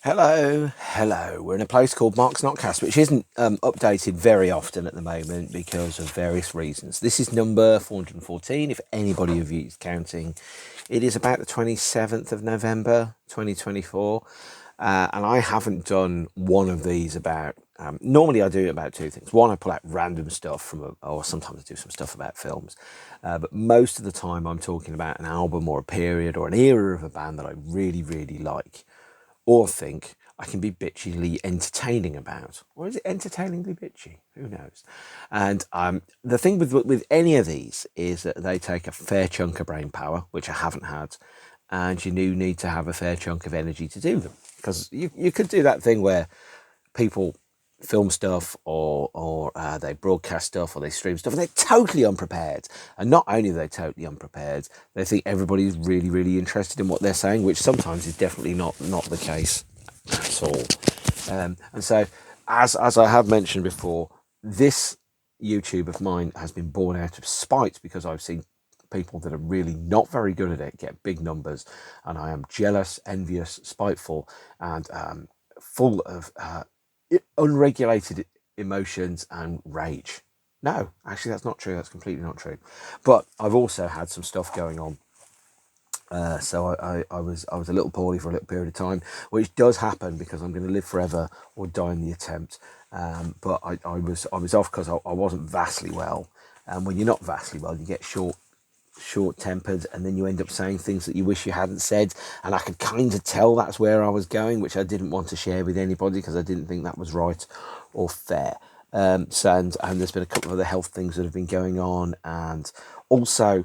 Hello. We're in a place called Mark's NOTCAST, which isn't updated very often at the moment because of various reasons. This is number 414, if anybody of you is counting. It is about the 27th of November, 2024. And I haven't done one of these about... normally I do about two things. One, I pull out random stuff or sometimes I do some stuff about films. But most of the time I'm talking about an album or a period or an era of a band that I really, really like, or think I can be bitchily entertaining about. Or is it entertainingly bitchy? Who knows? And the thing with any of these is that they take a fair chunk of brain power, which I haven't had, and you do need to have a fair chunk of energy to do them. Because you could do that thing where people film stuff or they broadcast stuff or they stream stuff and they're totally unprepared, and not only are they totally unprepared, they think everybody's really, really interested in what they're saying, which sometimes is definitely not the case at all. And so as I have mentioned before, this YouTube of mine has been born out of spite because I've seen people that are really not very good at it get big numbers, and I am jealous, envious, spiteful, and full of unregulated emotions and rage. No, actually, that's not true. That's completely not true. But I've also had some stuff going on. So I was a little poorly for a little period of time, which does happen because I'm going to live forever or die in the attempt. But I was off because I wasn't vastly well. And when you're not vastly well, you get short-tempered, and then you end up saying things that you wish you hadn't said, and I could kind of tell that's where I was going, which I didn't want to share with anybody because I didn't think that was right or fair. And there's been a couple of other health things that have been going on, and also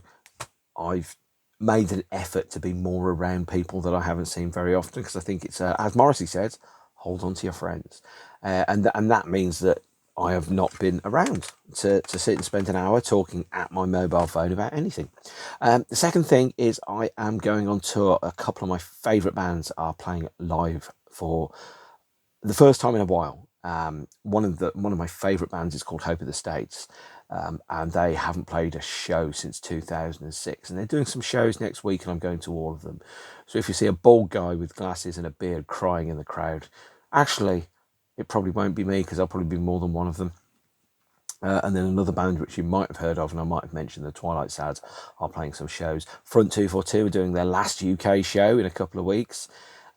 I've made an effort to be more around people that I haven't seen very often, because I think it's as Morrissey said, hold on to your friends, and that means that I have not been around to sit and spend an hour talking at my mobile phone about anything. The second thing is I am going on tour. A couple of my favourite bands are playing live for the first time in a while. One of my favourite bands is called Hope of the States, and they haven't played a show since 2006, and they're doing some shows next week, and I'm going to all of them. So if you see a bald guy with glasses and a beard crying in the crowd, actually, it probably won't be me, because I'll probably be more than one of them. And then another band which you might have heard of, and I might have mentioned, the Twilight Sads, are playing some shows. Front 242 are doing their last UK show in a couple of weeks.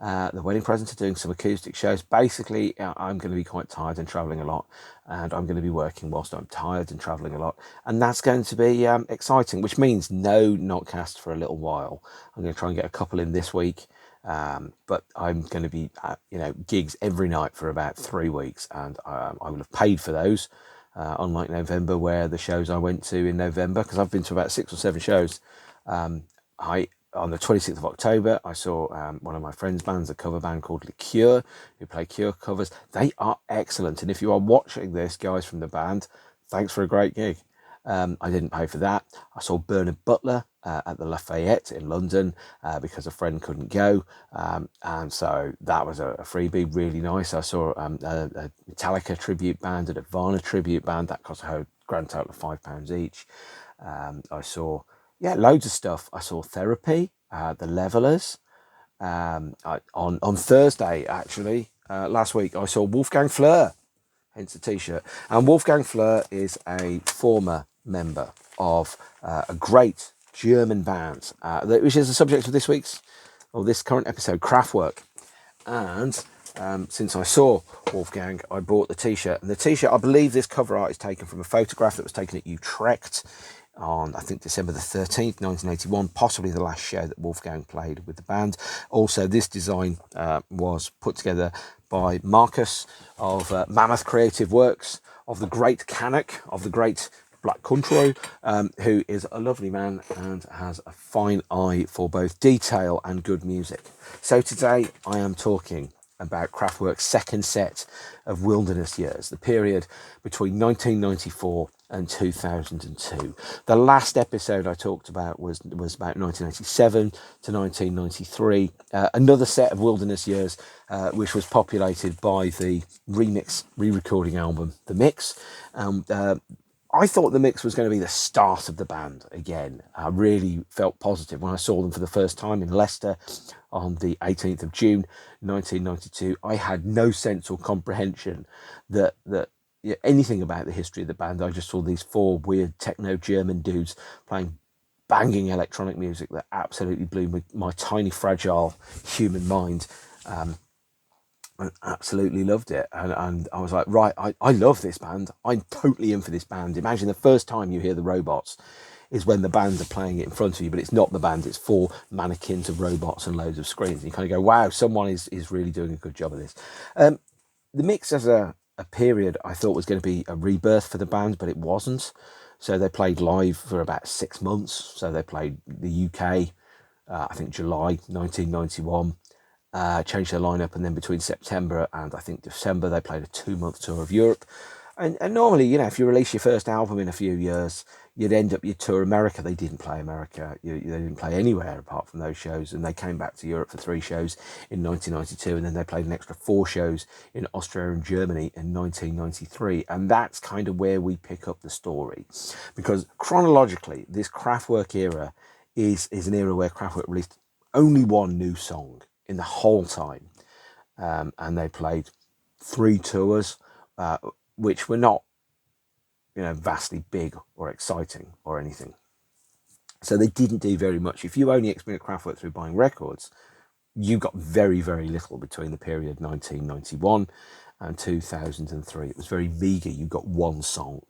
The Wedding Present are doing some acoustic shows. Basically, I'm going to be quite tired and travelling a lot, and I'm going to be working whilst I'm tired and travelling a lot, and that's going to be exciting, which means no NOTCAST for a little while. I'm going to try and get a couple in this week, but I'm going to be gigs every night for about 3 weeks, and I will have paid for those. Unlike November, where the shows I went to in November, because I've been to about 6 or 7 shows, on the 26th of October, I saw one of my friends' bands, a cover band called Liqueur, who play Cure covers. They are excellent, and if you are watching this, guys from the band, thanks for a great gig. I didn't pay for that. I saw Bernard Butler at the Lafayette in London because a friend couldn't go, and so that was a freebie, really nice. I saw a Metallica tribute band and a Nirvana tribute band. That cost a grand total of £5 each. I saw loads of stuff. I saw Therapy, the Levelers. On Thursday, actually, last week, I saw Wolfgang Flur, hence the t-shirt. And Wolfgang Flur is a former member of a great German band, which is the subject of this current episode, Kraftwerk. And since I saw Wolfgang, I bought the t-shirt. And the t-shirt, I believe this cover art is taken from a photograph that was taken at Utrecht on, I think, December the 13th, 1981, possibly the last show that Wolfgang played with the band. Also, this design was put together by Marcus of Mammoth Creative Works, of the great Canuck, of the great Black Country, who is a lovely man and has a fine eye for both detail and good music. So today I am talking about Kraftwerk's second set of Wilderness Years, the period between 1994 and 2002. The last episode I talked about was about 1987 to 1993, another set of Wilderness Years, which was populated by the re-recording album, The Mix. I thought the mix was going to be the start of the band again. I really felt positive when I saw them for the first time in Leicester on the 18th of June 1992. I had no sense or comprehension that anything about the history of the band. I just saw these four weird techno German dudes playing banging electronic music that absolutely blew my tiny fragile human mind. I absolutely loved it, and I was like, right, I love this band. I'm totally in for this band. Imagine the first time you hear the Robots is when the band are playing it in front of you, but it's not the band, it's four mannequins of robots and loads of screens. And you kind of go, wow, someone is really doing a good job of this. The mix as a period I thought was going to be a rebirth for the band, but it wasn't. So they played live for about 6 months. So they played the UK, I think July 1991, changed their lineup, and then between September and I think December they played a 2-month tour of Europe. And normally, if you release your first album in a few years, you'd end up, you tour America. They didn't play America. They didn't play anywhere apart from those shows. And they came back to Europe for 3 shows in 1992. And then they played an extra 4 shows in Austria and Germany in 1993. And that's kind of where we pick up the story. Because chronologically, this Kraftwerk era is an era where Kraftwerk released only one new song in the whole time. And they played 3 tours, which were not, vastly big or exciting or anything. So they didn't do very much. If you only experienced Kraftwerk through buying records, you got very, very little between the period 1991 and 2003. It was very meagre. You got 1 song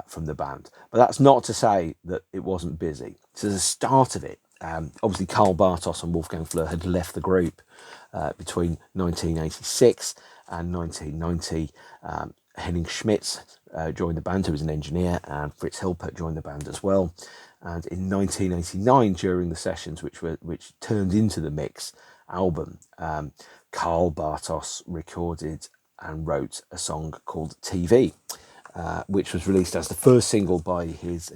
from the band. But that's not to say that it wasn't busy. So the start of it, obviously Karl Bartos and Wolfgang Flur had left the group between 1986 and 1990. Henning Schmitz joined the band, who was an engineer, and Fritz Hilpert joined the band as well. And in 1989, during the sessions, which turned into the Mix album, Karl Bartos recorded and wrote a song called TV, which was released as the first single by his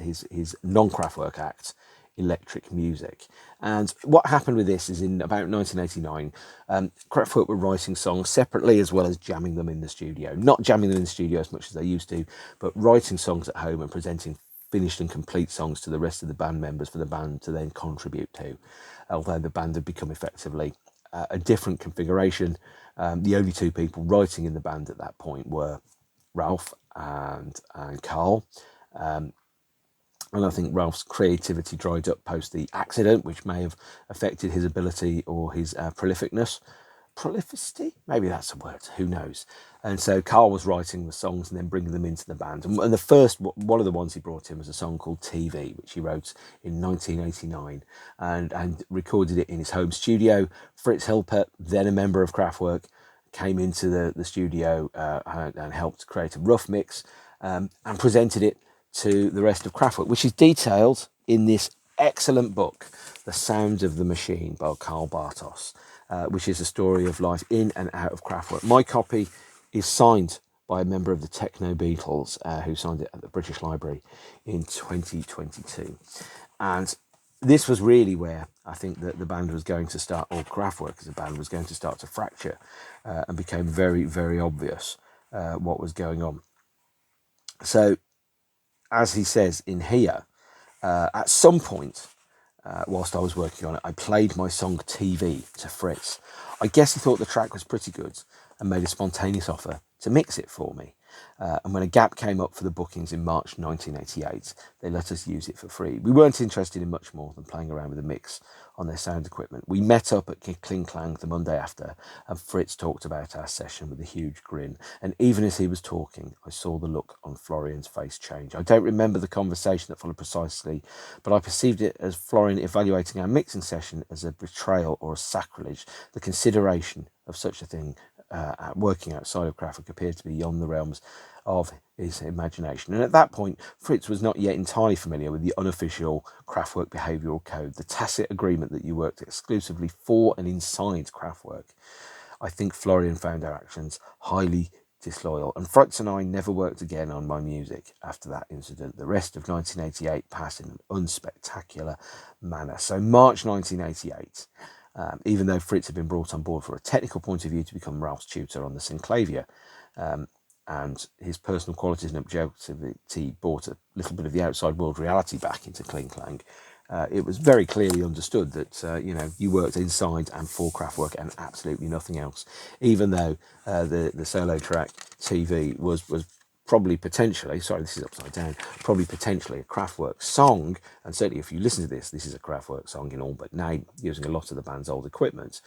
non-Kraftwerk act, Electric Music. And what happened with this is in about 1989, Kraftwerk were writing songs separately as well as jamming them in the studio. Not jamming them in the studio as much as they used to, but writing songs at home and presenting finished and complete songs to the rest of the band members for the band to then contribute to. Although the band had become effectively a different configuration, the only 2 people writing in the band at that point were Ralph and Karl. And I think Ralph's creativity dried up post the accident, which may have affected his ability or his prolificness. Prolificity? Maybe that's a word. Who knows? And so Karl was writing the songs and then bringing them into the band. And the first, one of the ones he brought in was a song called TV, which he wrote in 1989 and recorded it in his home studio. Fritz Hilpert, then a member of Kraftwerk, came into the studio and helped create a rough mix and presented it to the rest of Kraftwerk, which is detailed in this excellent book, The Sound of the Machine by Karl Bartos, which is a story of life in and out of Kraftwerk. My copy is signed by a member of the Techno Beatles who signed it at the British Library in 2022. And this was really where I think that the band was going to start, or Kraftwerk as a band was going to start to fracture and became very, very obvious what was going on. So, as he says in here, at some point, whilst I was working on it, I played my song TV to Fritz. I guess he thought the track was pretty good and made a spontaneous offer to mix it for me. And when a gap came up for the bookings in March 1988, they let us use it for free. We weren't interested in much more than playing around with the mix on their sound equipment. We met up at Kling Klang the Monday after, and Fritz talked about our session with a huge grin. And even as he was talking, I saw the look on Florian's face change. I don't remember the conversation that followed precisely, but I perceived it as Florian evaluating our mixing session as a betrayal or a sacrilege. The consideration of such a thing working outside of Kraftwerk appeared to be beyond the realms of his imagination. And at that point, Fritz was not yet entirely familiar with the unofficial Kraftwerk behavioural code, the tacit agreement that you worked exclusively for and inside Kraftwerk. I think Florian found our actions highly disloyal, and Fritz and I never worked again on my music after that incident. The rest of 1988 passed in an unspectacular manner. So March 1988, even though Fritz had been brought on board for a technical point of view to become Ralph's tutor on the Synclavier, and his personal qualities and objectivity brought a little bit of the outside world reality back into Kling Klang. It was very clearly understood that you worked inside and for Kraftwerk and absolutely nothing else. Even though the solo track TV was probably potentially, sorry, this is upside down, probably potentially a Kraftwerk song, and certainly if you listen to this is a Kraftwerk song in all but name, using a lot of the band's old equipment.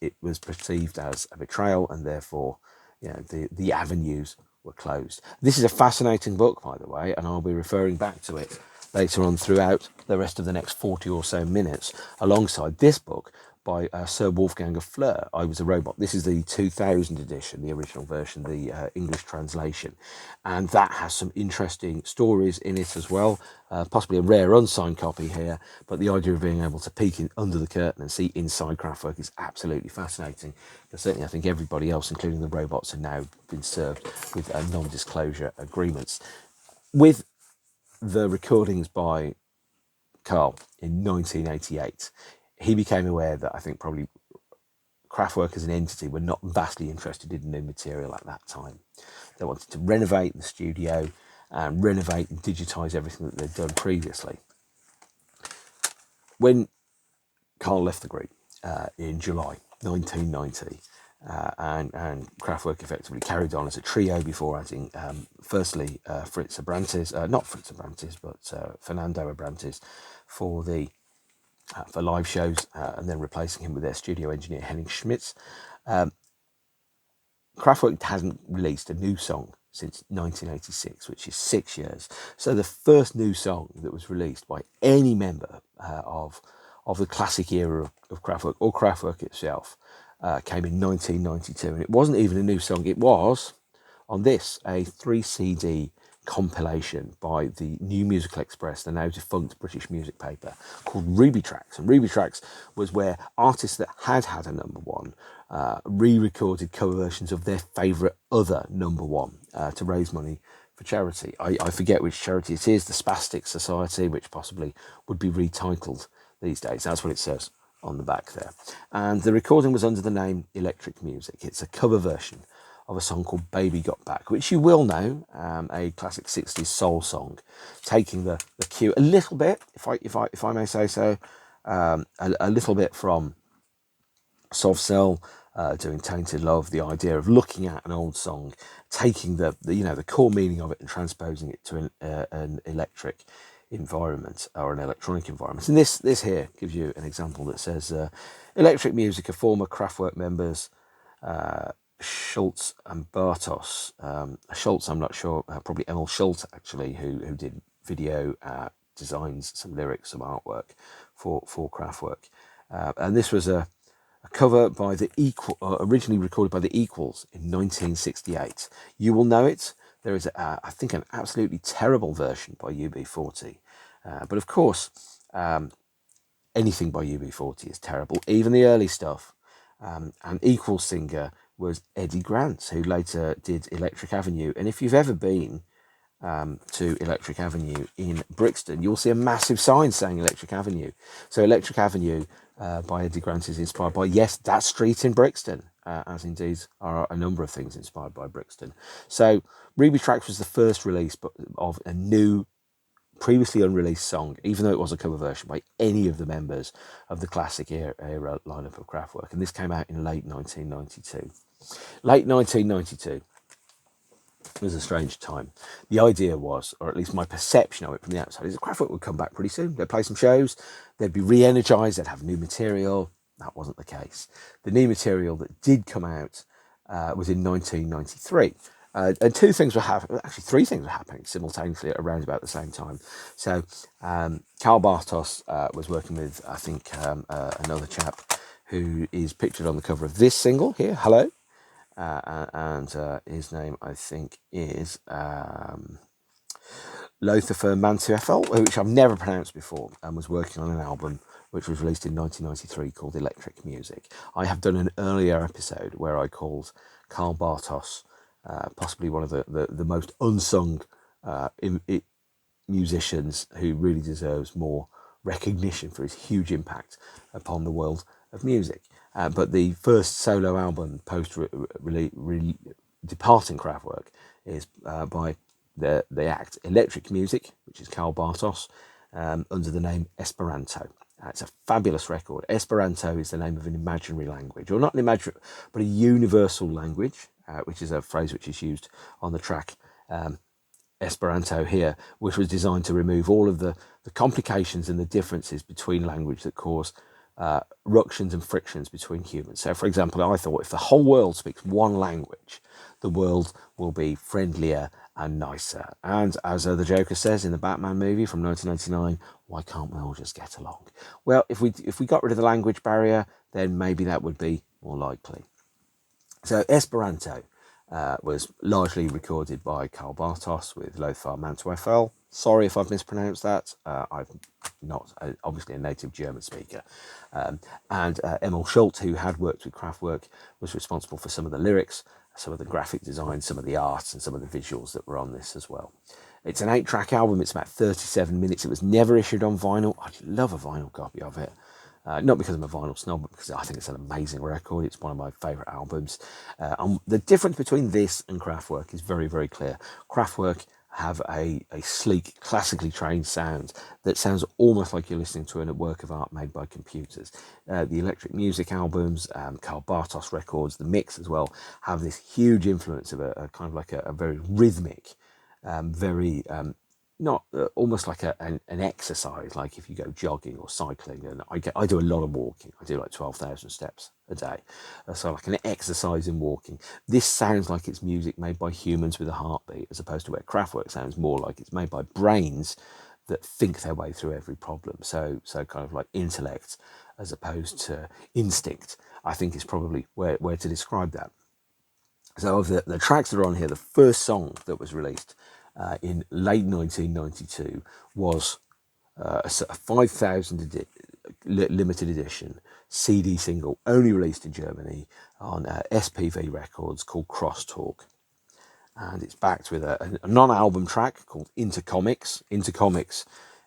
It was perceived as a betrayal, and therefore, the avenues were closed. This is a fascinating book, by the way, and I'll be referring back to it later on throughout the rest of the next 40 or so minutes, alongside this book by Sir Wolfgang Flur, I Was a Robot. This is the 2000 edition, the original version, the English translation. And that has some interesting stories in it as well, possibly a rare unsigned copy here, but the idea of being able to peek under the curtain and see inside Kraftwerk is absolutely fascinating. But certainly I think everybody else, including the robots, have now been served with non-disclosure agreements. With the recordings by Karl in 1988, he became aware that I think probably Kraftwerk as an entity were not vastly interested in new material at that time. They wanted to renovate the studio and renovate and digitise everything that they'd done previously. When Karl left the group in July 1990, and Kraftwerk effectively carried on as a trio before adding, firstly, Fritz Abrantes, not Fritz Abrantes, but Fernando Abrantes for live shows, and then replacing him with their studio engineer Henning Schmitz. Kraftwerk hasn't released a new song since 1986, which is 6 years. So the first new song that was released by any member of the classic era of Kraftwerk, or Kraftwerk itself, came in 1992, and it wasn't even a new song. It was on this, a 3 CD compilation by the New Musical Express, the now defunct British music paper, called Ruby Tracks. And Ruby Tracks was where artists that had a number one re-recorded cover versions of their favourite other number one to raise money for charity. I forget which charity it is, the Spastic Society, which possibly would be retitled these days. That's what it says on the back there. And the recording was under the name Electric Music. It's a cover version of a song called Baby Got Back, which you will know, a classic 60s soul song, taking the cue a little bit, if I may say so, a little bit from Soft Cell, doing Tainted Love, the idea of looking at an old song, taking the core meaning of it and transposing it to an electric environment or an electronic environment. And this here gives you an example that says, Electric Music are former Kraftwerk members, Schultz and Bartos. Schultz, I'm not sure, probably Emil Schultz actually, who did video designs, some lyrics, some artwork for Kraftwerk. And this was a cover by originally recorded by the Equals in 1968. You will know it. There is, I think, an absolutely terrible version by UB40. But of course, anything by UB40 is terrible, even the early stuff. And Equals singer was Eddie Grant, who later did Electric Avenue. And if you've ever been to Electric Avenue in Brixton, you'll see a massive sign saying Electric Avenue. So Electric Avenue by Eddie Grant is inspired by, yes, that street in Brixton, as indeed are a number of things inspired by Brixton. So Ruby Tracks was the first release of a new, previously unreleased song, even though it was a cover version by any of the members of the classic era lineup of Kraftwerk. And this came out in late 1992. Late 1992 was a strange time. The idea was, or at least my perception of it from the outside, is that Kraftwerk would come back pretty soon. They'd play some shows, they'd be re-energised, they'd have new material. That wasn't the case. The new material that did come out was in 1993. And two things were happening, actually three things were happening simultaneously at around about the same time. So Karl Bartos was working with, I think, another chap who is pictured on the cover of this single here, Hello. And his name, I think, is Lothar Mantueffel, which I've never pronounced before, and was working on an album which was released in 1993 called Electric Music. I have done an earlier episode where I called Karl Bartos possibly one of the most unsung musicians who really deserves more recognition for his huge impact upon the world of music. But the first solo album departing Kraftwerk is by the act Electric Music, which is Karl Bartos, under the name Esperanto. It's a fabulous record. Esperanto is the name of an imaginary language, or not an imaginary, but a universal language, which is a phrase which is used on the track Esperanto here, which was designed to remove all of the complications and the differences between language that cause ructions and frictions between humans. So, for example, I thought if the whole world speaks one language, the world will be friendlier and nicer. And as the Joker says in the Batman movie from 1999, why can't we all just get along? Well, if we got rid of the language barrier, then maybe that would be more likely. So Esperanto was largely recorded by Karl Bartos with Lothar Mantuefel. Sorry if I've mispronounced that. I'm not obviously a native German speaker. And Emil Schultz, who had worked with Kraftwerk, was responsible for some of the lyrics, some of the graphic design, some of the art, and some of the visuals that were on this as well. It's an 8-track album. It's about 37 minutes. It was never issued on vinyl. I'd love a vinyl copy of it. Not because I'm a vinyl snob, but because I think it's an amazing record. It's one of my favourite albums. The difference between this and Kraftwerk is very, very clear. Kraftwerk have a sleek, classically trained sound that sounds almost like you're listening to a work of art made by computers. The Electric Music albums, Karl Bartos records, the mix as well, have this huge influence of a kind of like a very rhythmic, very not almost like an exercise, like if you go jogging or cycling. And I do a lot of walking. I do like 12,000 steps a day, so like an exercise in walking. This sounds like it's music made by humans with a heartbeat, as opposed to where Kraftwerk sounds more like it's made by brains that think their way through every problem. So kind of like intellect as opposed to instinct, I think is probably where to describe that. So of the tracks that are on here, the first song that was released in late 1992 was a 5,000 limited edition CD single, only released in Germany on SPV Records, called Crosstalk. And it's backed with a non-album track called Intercomics. Intercomics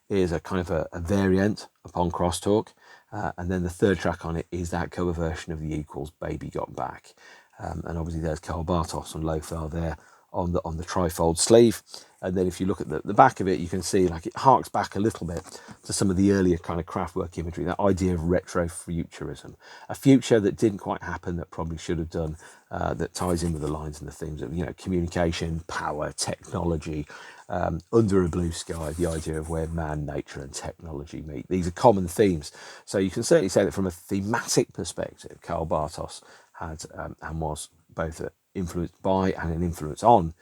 is a kind of a variant upon Crosstalk. And then the third track on it is that cover version of The Equals' Baby Got Back. And obviously there's Karl Bartos and Lothar there on the trifold sleeve. And then if you look at the back of it, you can see like it harks back a little bit to some of the earlier kind of Kraftwerk imagery, that idea of retrofuturism, a future that didn't quite happen that probably should have done, that ties in with the lines and the themes of, communication, power, technology, under a blue sky, the idea of where man, nature and technology meet. These are common themes. So you can certainly say that from a thematic perspective, Karl Bartos had and was both influenced by and an influence on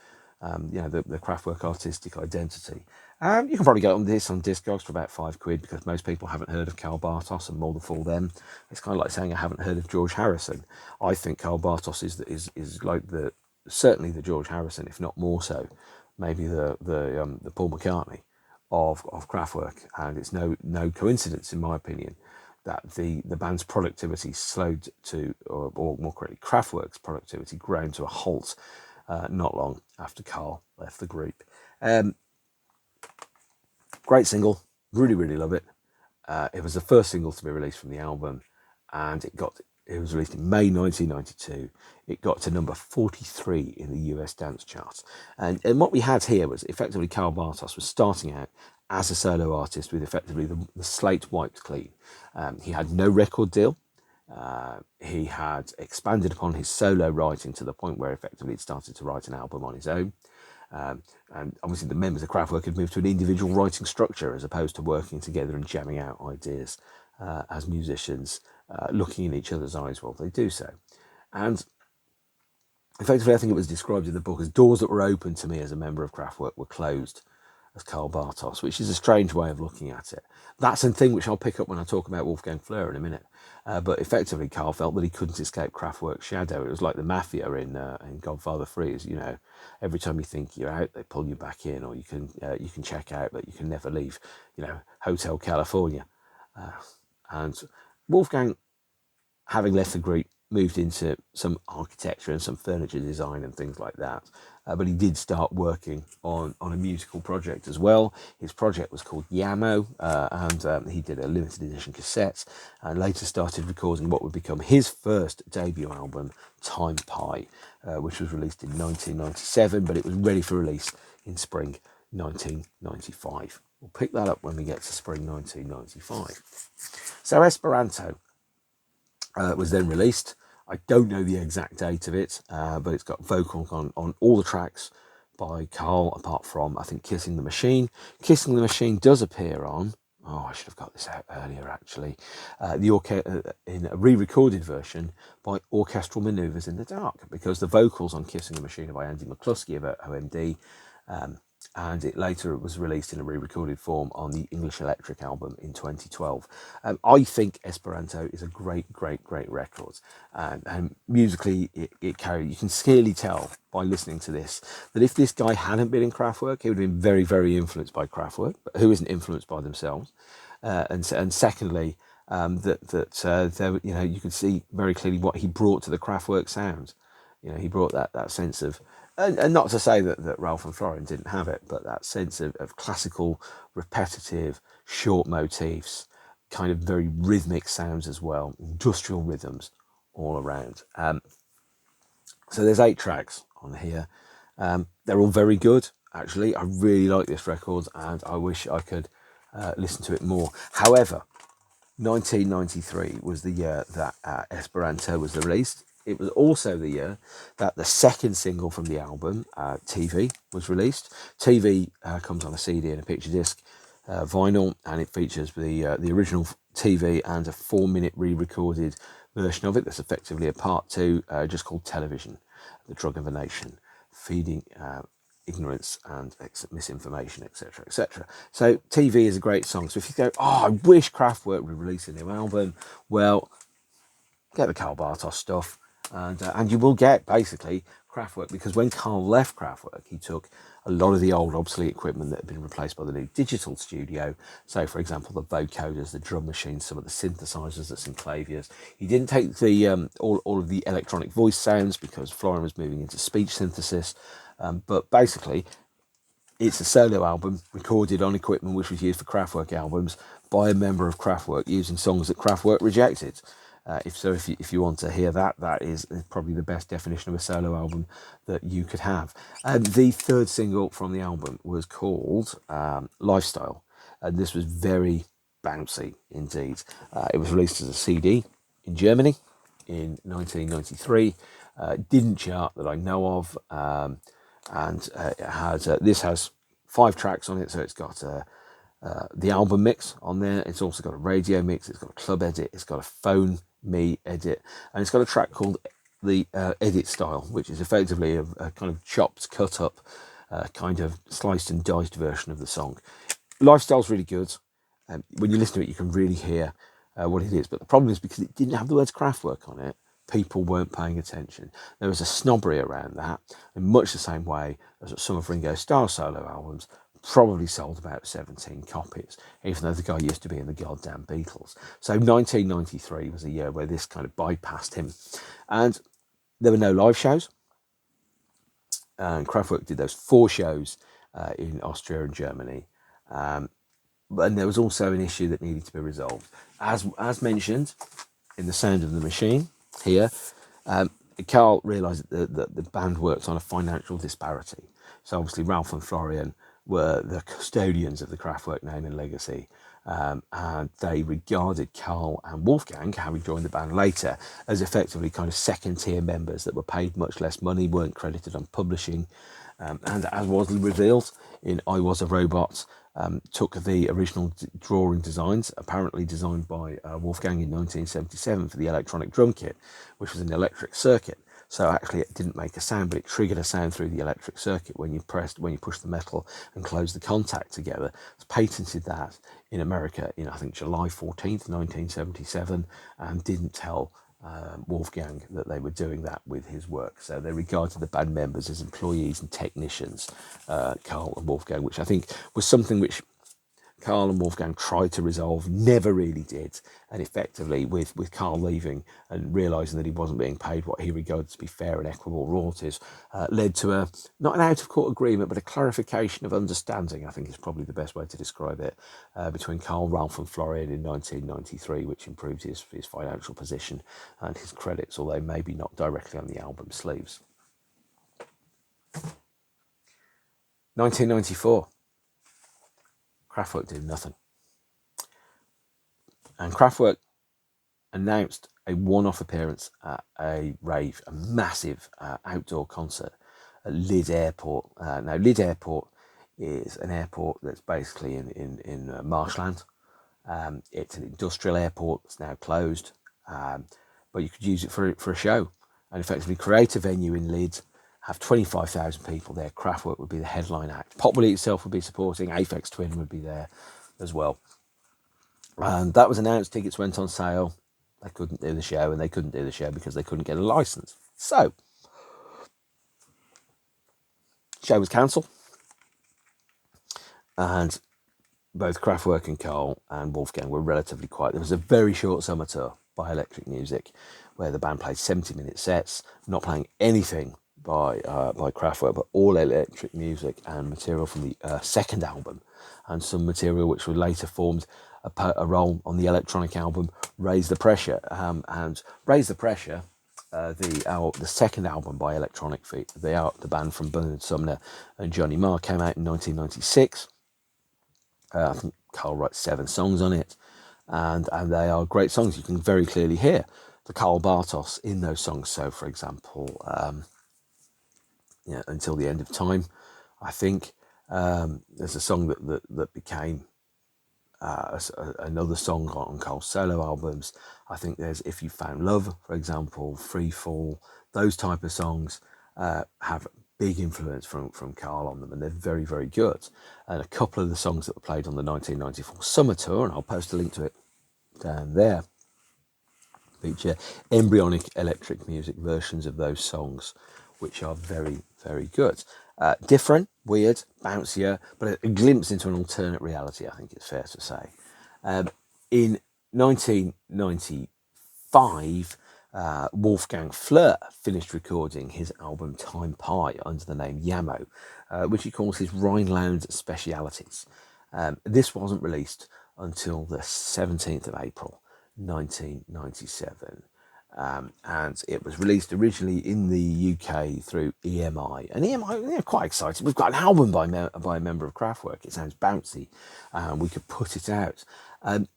the Kraftwerk artistic identity. You can probably get on this on Discogs for about £5 because most people haven't heard of Karl Bartos and More the Fool Them. It's kind of like saying I haven't heard of George Harrison. I think Karl Bartos is like certainly the George Harrison, if not more so, maybe the Paul McCartney of Kraftwerk, and it's no coincidence in my opinion that the band's productivity slowed to, or more correctly, Kraftwerk's productivity ground to a halt not long after Karl left the group. Great single, really, really love it. It was the first single to be released from the album, and it was released in May 1992. It got to number 43 in the US dance charts. And what we had here was effectively Karl Bartos was starting out as a solo artist with effectively the slate wiped clean. He had no record deal. He had expanded upon his solo writing to the point where effectively he started to write an album on his own. And obviously the members of Kraftwerk had moved to an individual writing structure as opposed to working together and jamming out ideas as musicians, looking in each other's eyes while they do so. And effectively, I think it was described in the book as doors that were open to me as a member of Kraftwerk were closed as Karl Bartos, which is a strange way of looking at it. That's a thing which I'll pick up when I talk about Wolfgang Flur in a minute. But effectively, Karl felt that he couldn't escape Kraftwerk's shadow. It was like the mafia in Godfather 3. Every time you think you're out, they pull you back in, or you can check out, but you can never leave. Hotel California. And Wolfgang, having left the group, moved into some architecture and some furniture design and things like that. but he did start working on a musical project as well. His project was called Yamo, and he did a limited edition cassette, and later started recording what would become his first debut album, Time Pie, which was released in 1997, but it was ready for release in spring 1995. We'll pick that up when we get to spring 1995. So Esperanto was then released. I don't know the exact date of it, but it's got vocals on all the tracks by Karl, apart from, I think, Kissing the Machine. Kissing the Machine does appear on, I should have got this out earlier actually, in a re-recorded version by Orchestral Manoeuvres in the Dark, because the vocals on Kissing the Machine are by Andy McCluskey of OMD, and it later was released in a re-recorded form on the English Electric album in 2012. I think Esperanto is a great record, and musically it carried. You can clearly tell by listening to this that if this guy hadn't been in Kraftwerk, he would have been very influenced by Kraftwerk, but who isn't influenced by themselves? And secondly, there, you could see very clearly what he brought to the Kraftwerk sound. He brought that sense of, and not to say that Ralph and Florian didn't have it, but that sense of classical, repetitive, short motifs, kind of very rhythmic sounds as well, industrial rhythms all around. So there's 8 tracks on here. They're all very good, actually. I really like this record, and I wish I could listen to it more. However, 1993 was the year that Esperanto was released. It was also the year that the second single from the album, TV, was released. TV comes on a CD and a picture disc, vinyl, and it features the original TV and a 4-minute re-recorded version of it that's effectively a part 2, just called Television, the Drug of a Nation, feeding ignorance and misinformation, etc., etc. So TV is a great song. So if you go, I wish Kraftwerk would release a new album, well, get the Karl Bartos stuff, and you will get basically Kraftwerk, because when Karl left Kraftwerk, he took a lot of the old obsolete equipment that had been replaced by the new digital studio. So, for example, the vocoders, the drum machines, some of the synthesizers, the synclaviers. He didn't take the all of the electronic voice sounds, because Florian was moving into speech synthesis. But basically, it's a solo album recorded on equipment which was used for Kraftwerk albums by a member of Kraftwerk, using songs that Kraftwerk rejected. If you want to hear that, that is probably the best definition of a solo album that you could have. The third single from the album was called Lifestyle, and this was very bouncy indeed. It was released as a CD in Germany in 1993. Didn't chart that I know of, and it had this has 5 tracks on it, so it's got the album mix on there. It's also got a radio mix, it's got a club edit, it's got a phone me edit, and it's got a track called the edit style, which is effectively a kind of chopped, cut up, kind of sliced and diced version of the song. Lifestyle's really good. When you listen to it, you can really hear what it is, but the problem is, because it didn't have the words Kraftwerk on it, people weren't paying attention. There was a snobbery around that, in much the same way as some of Ringo Starr's solo albums probably sold about 17 copies, even though the guy used to be in the goddamn Beatles. So 1993 was a year where this kind of bypassed him. And there were no live shows. And Kraftwerk did those 4 shows in Austria and Germany. And there was also an issue that needed to be resolved. As mentioned in The Sound of the Machine here, Karl realised that the band worked on a financial disparity. So obviously Ralph and Florian were the custodians of the Kraftwerk name and legacy, and they regarded Karl and Wolfgang, having joined the band later, as effectively kind of second-tier members that were paid much less money, weren't credited on publishing, and as was revealed in I Was a Robot, took the original drawing designs, apparently designed by Wolfgang in 1977 for the electronic drum kit, which was an electric circuit. So actually it didn't make a sound, but it triggered a sound through the electric circuit when you pushed the metal and closed the contact together. It's patented that in America in, I think, July 14th, 1977, and didn't tell Wolfgang that they were doing that with his work. So they regarded the band members as employees and technicians, Karl and Wolfgang, which I think was something which Karl and Wolfgang tried to resolve, never really did, and effectively with Karl leaving and realising that he wasn't being paid what he regarded to be fair and equitable royalties, led to not an out-of-court agreement, but a clarification of understanding, I think is probably the best way to describe it, between Karl, Ralph and Florian in 1993, which improved his financial position and his credits, although maybe not directly on the album sleeves. 1994, Kraftwerk did nothing. And Kraftwerk announced a one-off appearance at a rave, a massive outdoor concert at Lid Airport. Now, Lid Airport is an airport that's basically in marshland. It's an industrial airport that's now closed, but you could use it for a show and effectively create a venue in Lid, have 25,000 people there. Kraftwerk would be the headline act. Pop Will Eat itself would be supporting. Aphex Twin would be there as well. And that was announced. Tickets went on sale. They couldn't do the show, and they couldn't do the show because they couldn't get a license. So, show was cancelled, and both Kraftwerk and Karl and Wolfgang were relatively quiet. There was a very short summer tour by Electric Music, where the band played 70-minute sets, not playing anything by Kraftwerk, but all electric music and material from the second album, and some material which would later formed a role on the electronic album Raise the Pressure. And Raise the Pressure, the second album by Electronic Feet, the band from Bernard Sumner and Johnny Marr, came out in 1996. I think Karl writes 7 songs on it, and they are great songs. You can very clearly hear the Karl Bartos in those songs. So, for example, Until the End of Time, I think there's a song that became another song on Karl's solo albums. I think there's If You Found Love, for example, Free Fall. Those type of songs have big influence from Karl on them, and they're very, very good. And a couple of the songs that were played on the 1994 summer tour, and I'll post a link to it down there, feature embryonic electric music versions of those songs, which are very, very good. Different, weird, bouncier, but a glimpse into an alternate reality, I think it's fair to say. In 1995, Wolfgang Flur finished recording his album Time Pie under the name Yamo, which he calls his Rhineland Specialities. This wasn't released until the 17th of April 1997, and it was released originally in the UK through EMI. And EMI, they're quite excited. We've got an album by a member of Kraftwerk. It sounds bouncy, and we could put it out.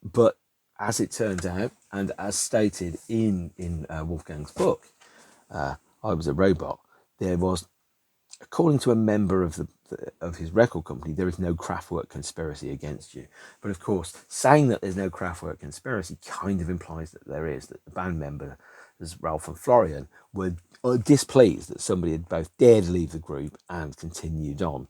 But as it turned out, and as stated in Wolfgang's book, I Was a Robot, there was, according to a member of his record company, there is no Kraftwerk conspiracy against you. But of course, saying that there's no Kraftwerk conspiracy kind of implies that there is, that the band members, Ralph and Florian, were displeased that somebody had both dared leave the group and continued on,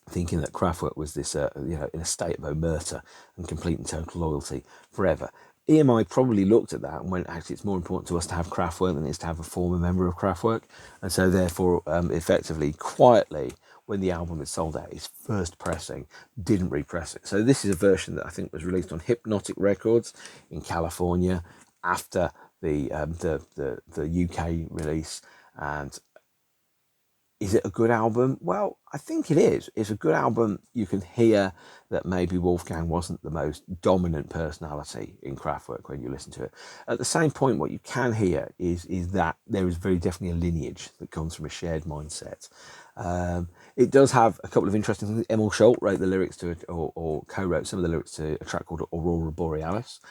thinking that Kraftwerk was this, in a state of omerta and complete and total loyalty forever. EMI probably looked at that and went, actually, it's more important to us to have Kraftwerk than it is to have a former member of Kraftwerk. And so therefore, effectively, quietly, when the album had sold out, its first pressing, didn't repress it. So this is a version that I think was released on Hypnotic Records in California after the UK release. And is it a good album? Well, I think it is. It's a good album. You can hear that maybe Wolfgang wasn't the most dominant personality in Kraftwerk when you listen to it. At the same point, what you can hear is that there is very definitely a lineage that comes from a shared mindset. It does have a couple of interesting things. Emil Schult wrote the lyrics to it, or co-wrote some of the lyrics to a track called Aurora Borealis.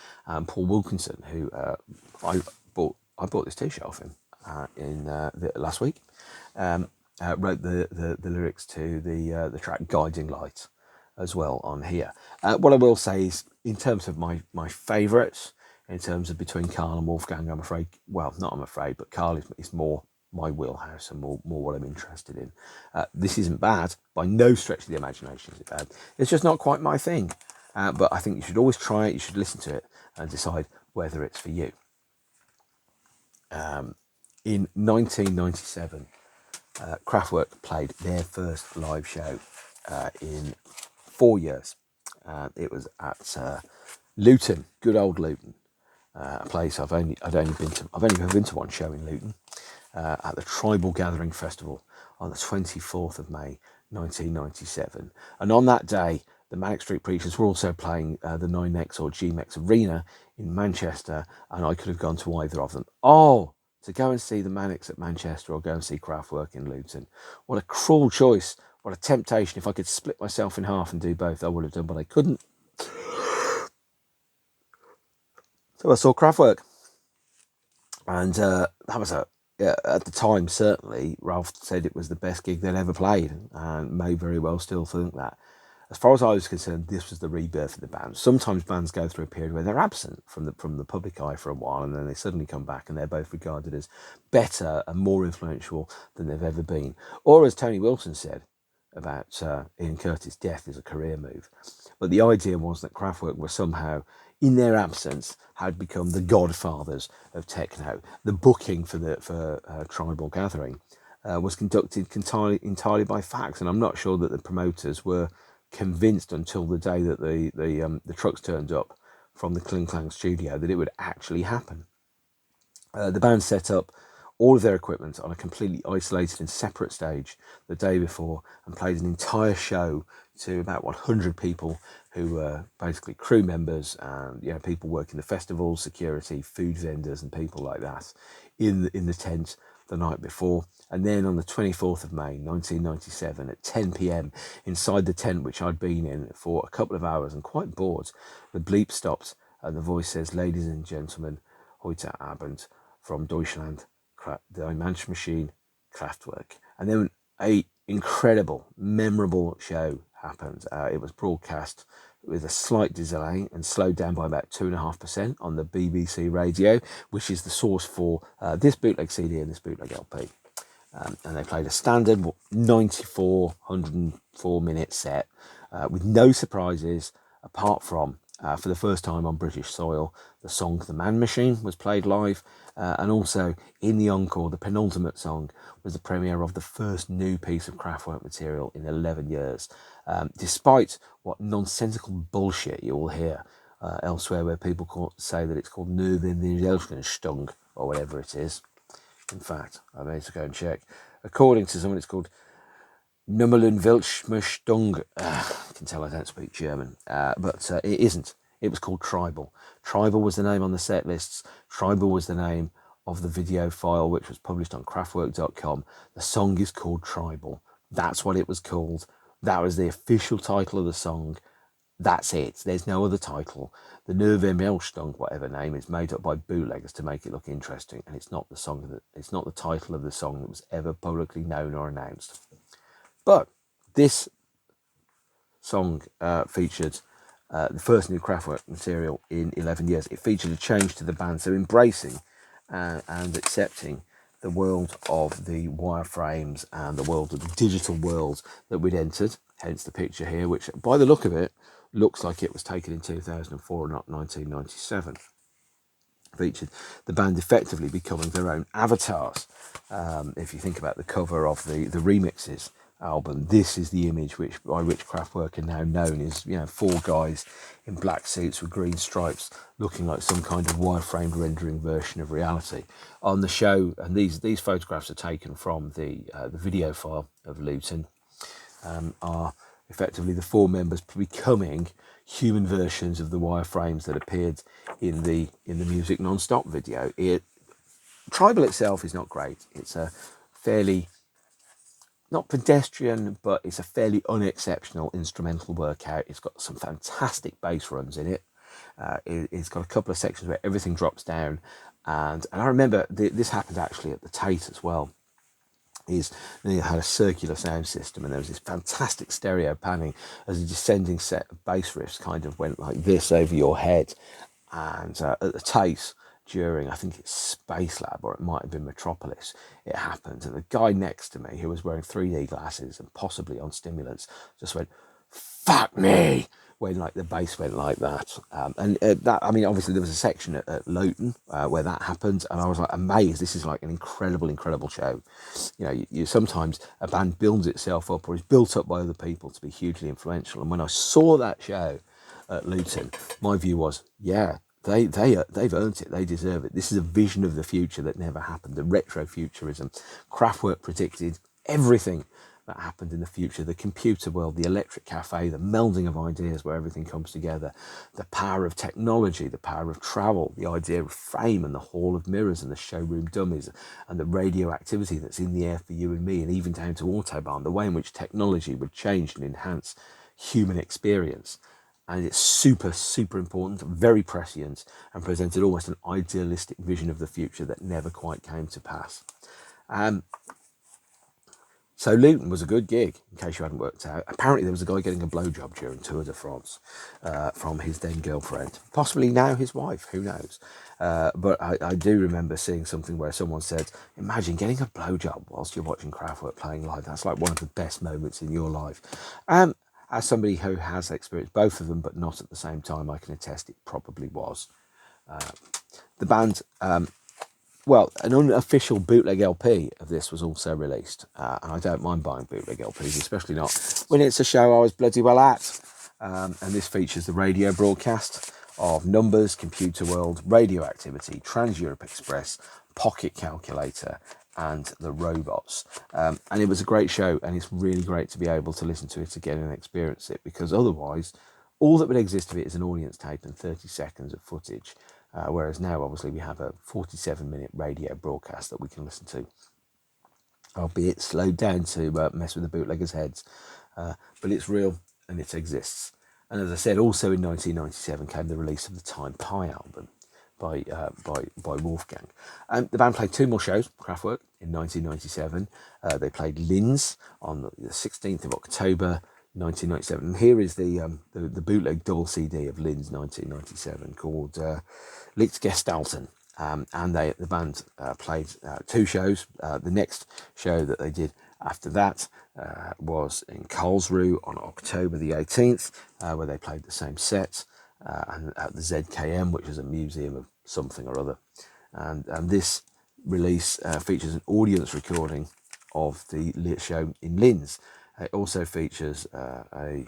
Paul Wilkinson, who I bought this t-shirt off him last week. Wrote the lyrics to the track Guiding Light as well on here. What I will say is, in terms of my favourites, in terms of between Karl and Wolfgang, I'm afraid, well, not I'm afraid, but Karl is more my wheelhouse and more what I'm interested in. This isn't bad, by no stretch of the imagination is it bad. It's just not quite my thing. But I think you should always try it, you should listen to it and decide whether it's for you. In 1997, Kraftwerk played their first live show in 4 years. It was at Luton, good old Luton, a place I've only ever been to one show in Luton, at the Tribal Gathering Festival on the 24th of May 1997. And on that day, the Manic Street Preachers were also playing the 9X or GMEX Arena in Manchester, and I could have gone to either of them. Oh, to go and see the Manics at Manchester or go and see Kraftwerk in Luton. What a cruel choice. What a temptation. If I could split myself in half and do both, I would have done, but I couldn't. So I saw Kraftwerk. And that was at the time, certainly, Ralph said it was the best gig they'd ever played, and may very well still think that. As far as I was concerned, this was the rebirth of the band. Sometimes bands go through a period where they're absent from the public eye for a while, and then they suddenly come back, and they're both regarded as better and more influential than they've ever been. Or as Tony Wilson said about Ian Curtis, death is a career move. But the idea was that Kraftwerk were somehow, in their absence, had become the godfathers of techno. The booking for Tribal Gathering was conducted entirely by fax, and I'm not sure that the promoters were convinced until the day that the trucks turned up from the Kling Klang studio that it would actually happen. The band set up all of their equipment on a completely isolated and separate stage the day before and played an entire show to about 100 people who were basically crew members and people working the festivals, security, food vendors and people like that in the tent the night before. And then on the 24th of May 1997 at 10 p.m. inside the tent which I'd been in for a couple of hours and quite bored, the bleep stopped and the voice says, "Ladies and gentlemen, heute Abend from Deutschland, die Menschmaschine, Kraftwerk." And then a incredible, memorable show happened. It was broadcast with a slight delay and slowed down by about 2.5% on the BBC radio, which is the source for this bootleg CD and this bootleg LP. And they played a standard 94, 104-minute set with no surprises apart from, for the first time on British soil, the song "The Man Machine" was played live, and also in the encore, the penultimate song was the premiere of the first new piece of Kraftwerk material in 11 years. Despite what nonsensical bullshit you will hear elsewhere where people say that it's called "Nerve in the Elfenstung" or whatever it is. In fact, I need to go and check. According to someone, it's called Nummelen Weltschmerstung. You can tell I don't speak German, but it isn't. It was called Tribal. Tribal was the name on the set lists. Tribal was the name of the video file, which was published on Kraftwerk.com. The song is called Tribal. That's what it was called. That was the official title of the song. That's it. There's no other title. The Nerve Melchtung, whatever name, is made up by bootleggers to make it look interesting, and it's not the song it's not the title of the song that was ever publicly known or announced. But this song featured the first new Kraftwerk material in 11 years. It featured a change to the band, so embracing and accepting the world of the wireframes and the world of the digital world that we'd entered, hence the picture here, which by the look of it looks like it was taken in 2004 and not 1997. Featured the band effectively becoming their own avatars. If you think about the cover of the remixes album, this is the image by which Kraftwerk are now known as, four guys in black suits with green stripes looking like some kind of wireframed rendering version of reality. On the show, and these photographs are taken from the video file of Luton, are effectively the four members becoming human versions of the wireframes that appeared in the Music Non-Stop video. Tribal itself is not great. It's a fairly, not pedestrian, but it's a fairly unexceptional instrumental workout. It's got some fantastic bass runs in it. It's got a couple of sections where everything drops down. And I remember this happened actually at the Tate as well. It had a circular sound system, and there was this fantastic stereo panning as a descending set of bass riffs kind of went like this over your head. And at the Tate, during, I think it's Space Lab, or it might have been Metropolis, it happened, and the guy next to me, who was wearing 3D glasses and possibly on stimulants, just went, fuck me, when like the bass went like that. That, I mean, obviously there was a section at Loughton where that happened, and I was like amazed. This is like an incredible show. You know, you sometimes a band builds itself up or is built up by other people to be hugely influential. And when I saw that show at Luton, my view was, yeah, they've earned it. They deserve it. This is a vision of the future that never happened. The retrofuturism. Kraftwerk predicted everything that happened in the future. The computer world, the electric cafe, the melding of ideas where everything comes together, the power of technology, the power of travel, the idea of fame and the hall of mirrors and the showroom dummies and the radioactivity that's in the air for you and me, and even down to Autobahn, the way in which technology would change and enhance human experience. And it's super important, very prescient, and presented almost an idealistic vision of the future that never quite came to pass. So Luton was a good gig, in case you hadn't worked out. Apparently there was a guy getting a blowjob during Tour de France from his then girlfriend, possibly now his wife, who knows. But I do remember seeing something where someone said, imagine getting a blowjob whilst you're watching Kraftwerk playing live. That's like one of the best moments in your life. As somebody who has experienced both of them, but not at the same time, I can attest it probably was. The band... Well, an unofficial bootleg LP of this was also released, and I don't mind buying bootleg LPs, especially not when it's a show I was bloody well at. And this features the radio broadcast of Numbers, Computer World, Radioactivity, Trans-Europe Express, Pocket Calculator, and The Robots. And it was a great show, and it's really great to be able to listen to it again and experience it, because otherwise, all that would exist of it is an audience tape and 30 seconds of footage. Whereas now, obviously, we have a 47-minute radio broadcast that we can listen to, albeit slowed down to mess with the bootleggers' heads. But it's real and it exists. And as I said, also in 1997 came the release of the Time Pie album by Wolfgang. The band played two more shows, Kraftwerk, in 1997. They played Linz on the 16th of October, 1997. And here is the bootleg double CD of Linz 1997 called Lichtgestalten. And the band played two shows. The next show that they did after that was in Karlsruhe on October the 18th, where they played the same set, and at the ZKM, which is a museum of something or other. And this release features an audience recording of the show in Linz. It also features a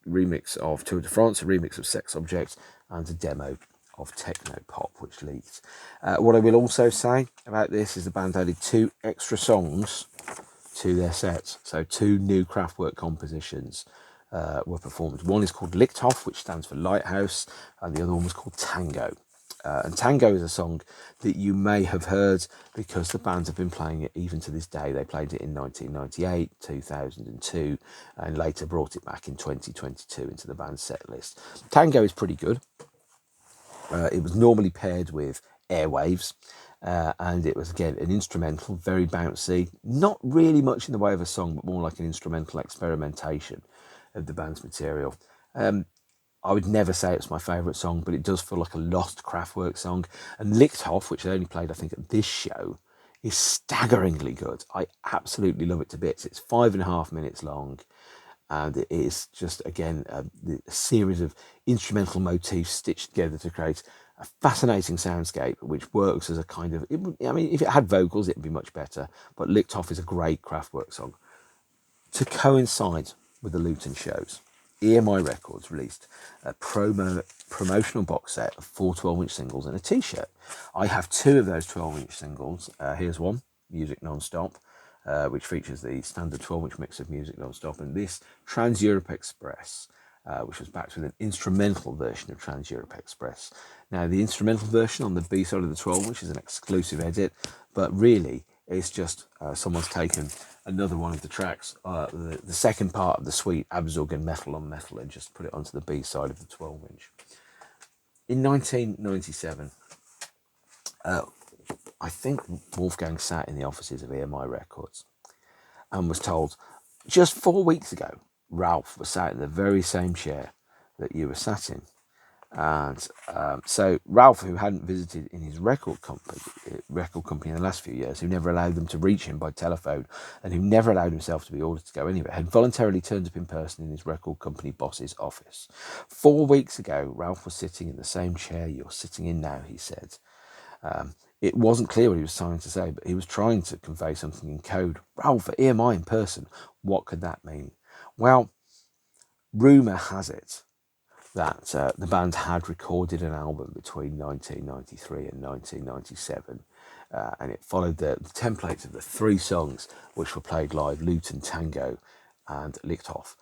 remix of Tour de France, a remix of Sex Objects, and a demo of Techno Pop, which leaked. What I will also say about this is the band added two extra songs to their sets. So two new Kraftwerk compositions were performed. One is called Lichthof, which stands for Lighthouse, and the other one was called Tango. And Tango is a song that you may have heard because the bands have been playing it even to this day. They played it in 1998, 2002, and later brought it back in 2022 into the band's set list. Tango is pretty good. It was normally paired with Airwaves, and it was, again, an instrumental, very bouncy, not really much in the way of a song, but more like an instrumental experimentation of the band's material. I would never say it's my favourite song, but it does feel like a lost Kraftwerk song. And Lichthof, which they only played, I think, at this show, is staggeringly good. I absolutely love it to bits. It's 5.5 minutes long, and it is just, again, a series of instrumental motifs stitched together to create a fascinating soundscape, which works as a kind of... I mean, if it had vocals, it would be much better, but Lichthof is a great Kraftwerk song. To coincide with the Luton shows, EMI Records released a promotional box set of 4 12-inch singles and a t-shirt. I have two of those 12-inch singles. Here's one, Music Non-Stop, which features the standard 12-inch mix of Music Non-Stop, and this, Trans-Europe Express, which was backed with an instrumental version of Trans-Europe Express. Now, the instrumental version on the B side of the 12-inch is an exclusive edit, but really it's just someone's taken another one of the tracks, the second part of the suite, Abzug and Metal on Metal, and just put it onto the B side of the 12-inch. In 1997, I think Wolfgang sat in the offices of EMI Records and was told, just 4 weeks ago, Ralph was sat in the very same chair that you were sat in. And so Ralph, who hadn't visited in his record company in the last few years, who never allowed them to reach him by telephone, and who never allowed himself to be ordered to go anywhere, had voluntarily turned up in person in his record company boss's office. 4 weeks ago, Ralph was sitting in the same chair you're sitting in now, he said. It wasn't clear what he was trying to say, but he was trying to convey something in code. Ralph, at EMI in person, what could that mean? Well, rumour has it that the band had recorded an album between 1993 and 1997, and it followed the template of the three songs which were played live, Lute and Tango and Licked Off.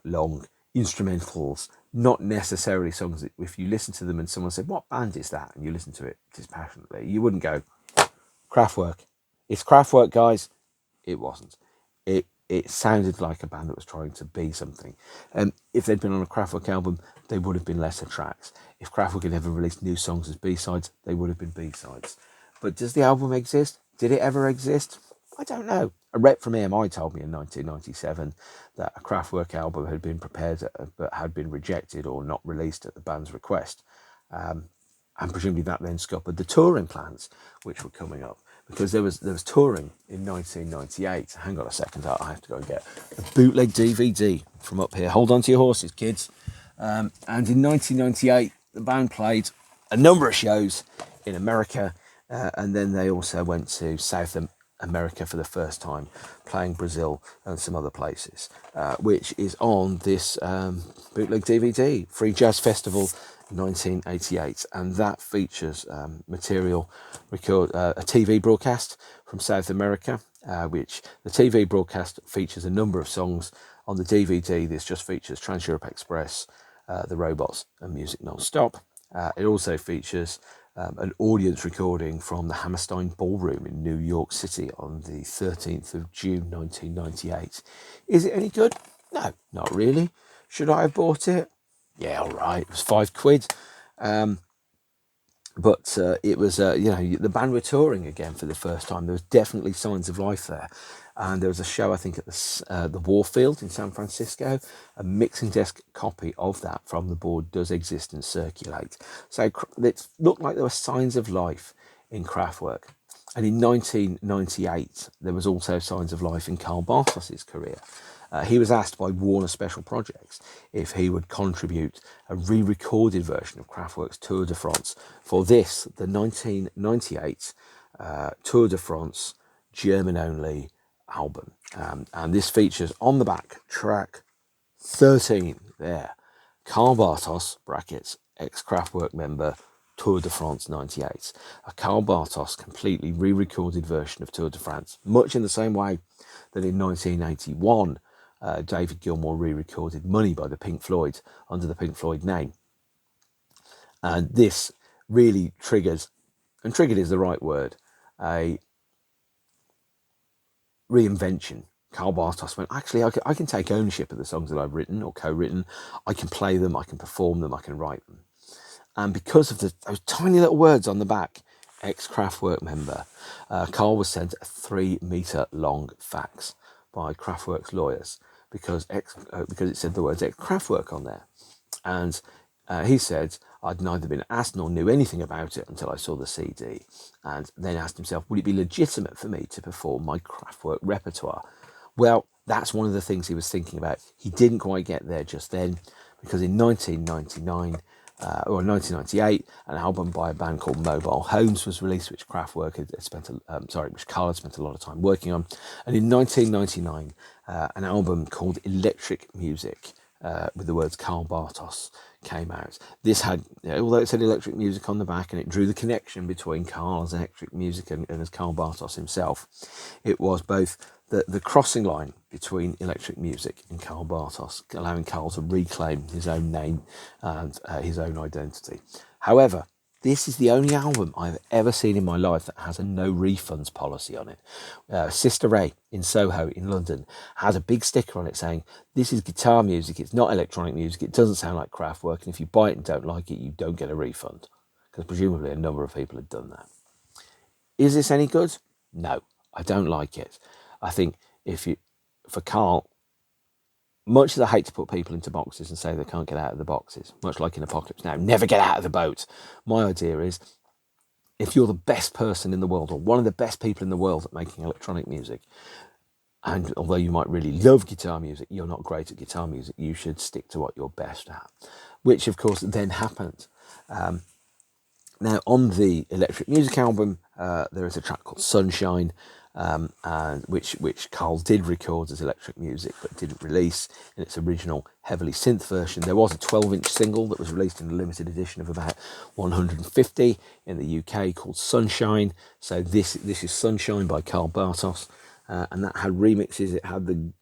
Long instrumentals, not necessarily songs that if you listen to them and someone said, what band is that? And you listen to it dispassionately, you wouldn't go, Kraftwerk. It's Kraftwerk, guys. It wasn't. It sounded like a band that was trying to be something. And if they'd been on a Kraftwerk album, they would have been lesser tracks. If Kraftwerk had ever released new songs as B-sides, they would have been B-sides. But does the album exist? Did it ever exist? I don't know. A rep from EMI told me in 1997 that a Kraftwerk album had been prepared but had been rejected or not released at the band's request. And presumably that then scuppered the touring plans which were coming up, because there was touring in 1998. Hang on a second, I have to go and get a bootleg DVD from up here. Hold on to your horses, kids. And in 1998, the band played a number of shows in America, and then they also went to South America for the first time, playing Brazil and some other places, which is on this bootleg DVD, Free Jazz Festival 1988, and that features material a TV broadcast from South America, which the TV broadcast features a number of songs. On the DVD, this just features Trans Europe Express, The Robots and Music Non-Stop. It also features an audience recording from the Hammerstein Ballroom in New York City on the 13th of June 1998. Is it any good? No, not really. Should I have bought it? Yeah, all right. It was £5. But it was, the band were touring again for the first time. There was definitely signs of life there. And there was a show, I think, at the Warfield in San Francisco. A mixing desk copy of that from the board does exist and circulate. So it looked like there were signs of life in Kraftwerk. And in 1998, there was also signs of life in Karl Bartos' career. He was asked by Warner Special Projects if he would contribute a re-recorded version of Kraftwerk's Tour de France for this, the 1998 Tour de France German-only album. And this features on the back track 13 there, Karl Bartos, brackets, ex-Kraftwerk member, Tour de France 98. A Karl Bartos completely re-recorded version of Tour de France, much in the same way that in 1981, David Gilmour re-recorded Money by the Pink Floyd under the Pink Floyd name. And this really triggered is the right word, a reinvention. Karl Bartos went, actually, I can take ownership of the songs that I've written or co-written. I can play them, I can perform them, I can write them. And because of those tiny little words on the back, ex-Kraftwerk member, Karl was sent a 3-metre long fax by Kraftwerk's lawyers because it said the words ex-Kraftwerk on there. And he said, I'd neither been asked nor knew anything about it until I saw the CD, and then asked himself, would it be legitimate for me to perform my Kraftwerk repertoire? Well, that's one of the things he was thinking about. He didn't quite get there just then, because in 1999, or 1998, an album by a band called Mobile Homes was released, which Kraftwerk which Karl had spent a lot of time working on. And in 1999, an album called Electric Music, with the words Karl Bartos, came out. This had, although it said Electric Music on the back and it drew the connection between Karl's Electric Music and as Karl Bartos himself, it was both the crossing line between Electric Music and Karl Bartos, allowing Karl to reclaim his own name and his own identity. However, this is the only album I've ever seen in my life that has a no refunds policy on it. Sister Ray in Soho in London has a big sticker on it saying, this is guitar music, it's not electronic music, it doesn't sound like Kraftwerk, and if you buy it and don't like it, you don't get a refund. Because presumably a number of people had done that. Is this any good? No, I don't like it. I think for Karl, much as I hate to put people into boxes and say they can't get out of the boxes, much like in Apocalypse Now, never get out of the boat. My idea is, if you're the best person in the world, or one of the best people in the world at making electronic music, and although you might really love guitar music, you're not great at guitar music, you should stick to what you're best at, which of course then happened. Now, on the Electric Music album, there is a track called Sunshine, and which Karl did record as Electric Music, but didn't release in its original heavily synth version. There was a 12-inch single that was released in a limited edition of about 150 in the UK called Sunshine. So this is Sunshine by Karl Bartos, and that had remixes. It had the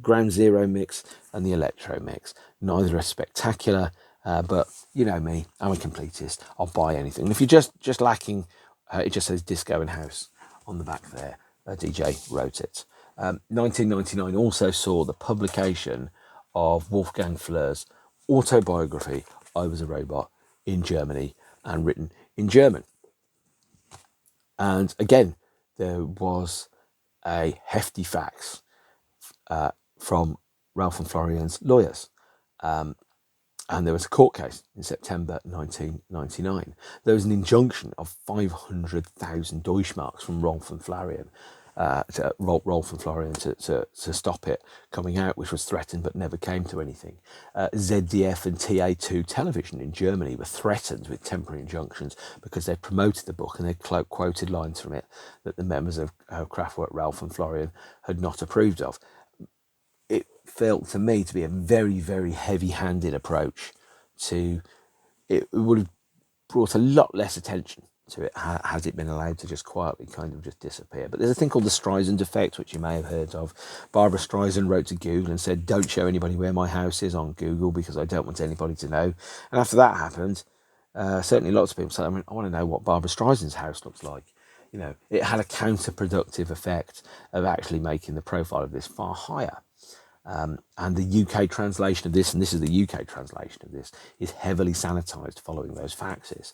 Ground Zero mix and the Electro mix. Neither are spectacular. But you know me, I'm a completist. I'll buy anything. And if you're just lacking, it just says disco and house on the back there. A DJ wrote it. 1999 also saw the publication of Wolfgang Flur's autobiography, I Was a Robot, in Germany and written in German. And again, there was a hefty fax from Ralph and Florian's lawyers. And there was a court case in September 1999. There was an injunction of 500,000 Deutschmarks from Rolf and Florian to stop it coming out, which was threatened but never came to anything. ZDF and TA2 television in Germany were threatened with temporary injunctions because they promoted the book and they quoted lines from it that the members of Kraftwerk, Ralf and Florian, had not approved of. It felt to me to be a very, very heavy-handed approach to it. Would have brought a lot less attention to it had it been allowed to just quietly kind of just disappear. But there's a thing called the Streisand effect, which you may have heard of. Barbara Streisand wrote to Google and said, don't show anybody where my house is on Google because I don't want anybody to know. And after that happened, certainly lots of people said, I want to know what Barbara Streisand's house looks like. You know, it had a counterproductive effect of actually making the profile of this far higher. And the UK translation of this, and this is the UK translation of this, is heavily sanitised following those faxes.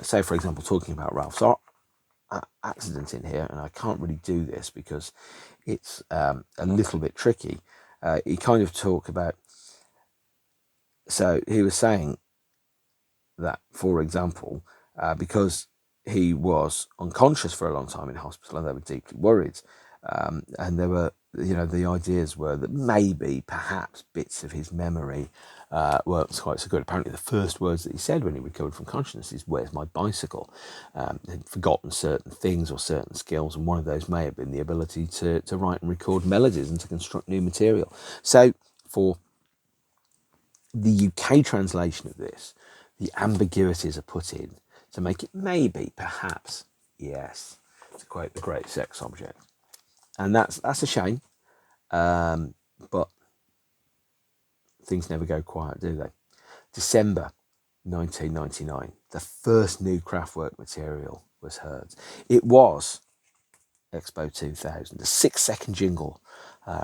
So, for example, talking about Ralph's accident in here, and I can't really do this because it's a little bit tricky. He kind of talked about, so he was saying that, for example, because he was unconscious for a long time in hospital and they were deeply worried, and there were, you know, the ideas were that maybe, perhaps, bits of his memory weren't quite so good. Apparently, the first words that he said when he recovered from consciousness is, "Where's my bicycle?" He'd forgotten certain things or certain skills, and one of those may have been the ability to write and record melodies and to construct new material. So, for the UK translation of this, the ambiguities are put in to make it maybe, perhaps, yes, to quote the great sex object. And that's a shame, but things never go quiet, do they? December 1999, the first new Kraftwerk material was heard. It was Expo 2000, a 6-second jingle